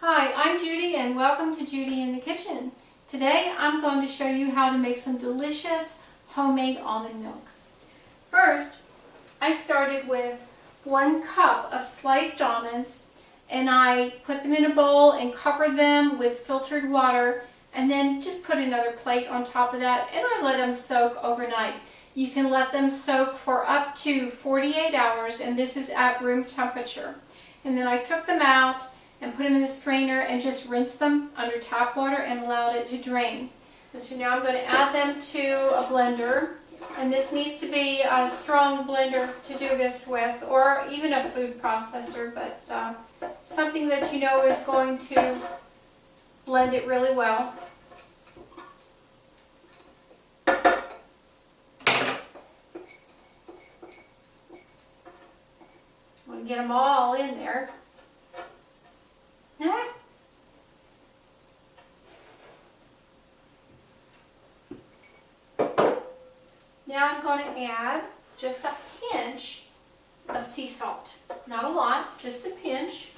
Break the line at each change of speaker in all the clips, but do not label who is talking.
Hi, I'm Judy and welcome to Judy in the Kitchen. Today I'm going to show you how to make some delicious homemade almond milk. First, I started with 1 cup of sliced almonds and I put them in a bowl and covered them with filtered water and then just put another plate on top of that and I let them soak overnight. You can let them soak for up to 48 hours and this is at room temperature. And then I took them out and put them in the strainer and just rinse them under tap water and allowed it to drain. And so now I'm going to add them to a blender, and this needs to be a strong blender to do this with, or even a food processor, but something that you know is going to blend it really well. I want to get them all in there. Now I'm going to add just a pinch of sea salt. Not a lot, just a pinch.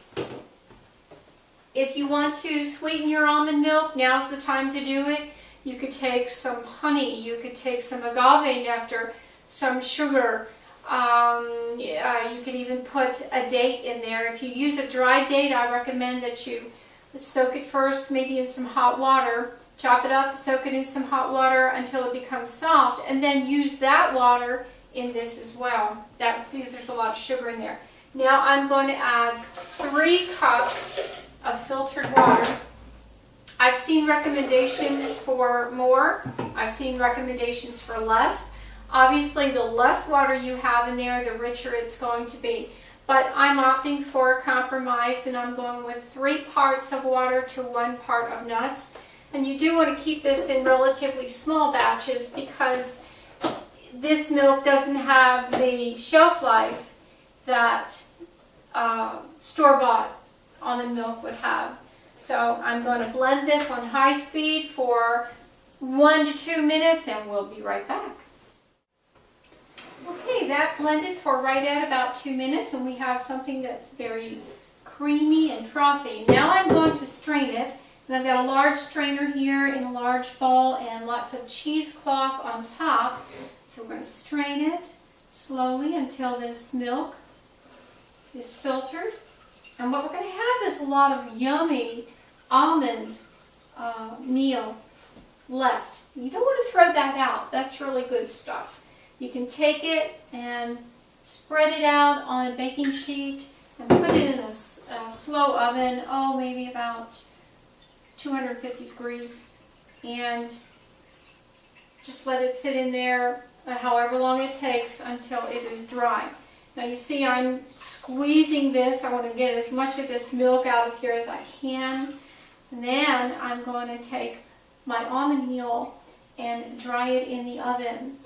If you want to sweeten your almond milk, now's the time to do it. You could take some honey, you could take some agave nectar, some sugar. You could even put a date in there. If you use a dried date, I recommend that you soak it first, maybe in some hot water. Chop it up, soak it in some hot water until it becomes soft, and then use that water in this as well. Because there's a lot of sugar in there. Now I'm going to add 3 cups of filtered water. I've seen recommendations for more. I've seen recommendations for less. Obviously, the less water you have in there, the richer it's going to be. But I'm opting for a compromise, and I'm going with 3 parts of water to 1 part of nuts. And you do want to keep this in relatively small batches because this milk doesn't have the shelf life that store-bought almond milk would have. So I'm going to blend this on high speed for 1 to 2 minutes and we'll be right back. Okay, that blended for right at about 2 minutes and we have something that's very creamy and frothy. Now I'm going to strain it. And I've got a large strainer here in a large bowl and lots of cheesecloth on top. So we're going to strain it slowly until this milk is filtered. And what we're going to have is a lot of yummy almond meal left. You don't want to throw that out. That's really good stuff. You can take it and spread it out on a baking sheet and put it in a slow oven, maybe about 250 degrees, and just let it sit in there however long it takes until it is dry. Now you see I'm squeezing this. I want to get as much of this milk out of here as I can. And then I'm going to take my almond meal and dry it in the oven.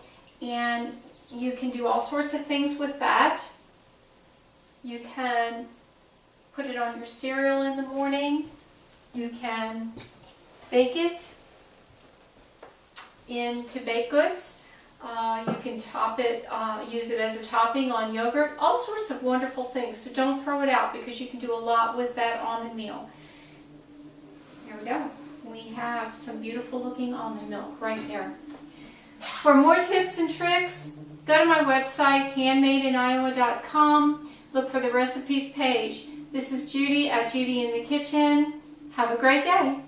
And you can do all sorts of things with that. You can put it on your cereal in the morning. You can bake it into baked goods. You can top it, use it as a topping on yogurt, all sorts of wonderful things. So don't throw it out because you can do a lot with that almond meal. Here we go. We have some beautiful looking almond milk right there. For more tips and tricks, go to my website, handmadeinoiowa.com. Look for the recipes page. This is Judy at Judy in the Kitchen. Have a great day.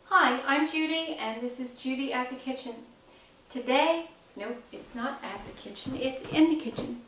Hi, I'm Judy and this is Judy at the Kitchen. Today, nope, it's not at the kitchen, it's in the kitchen.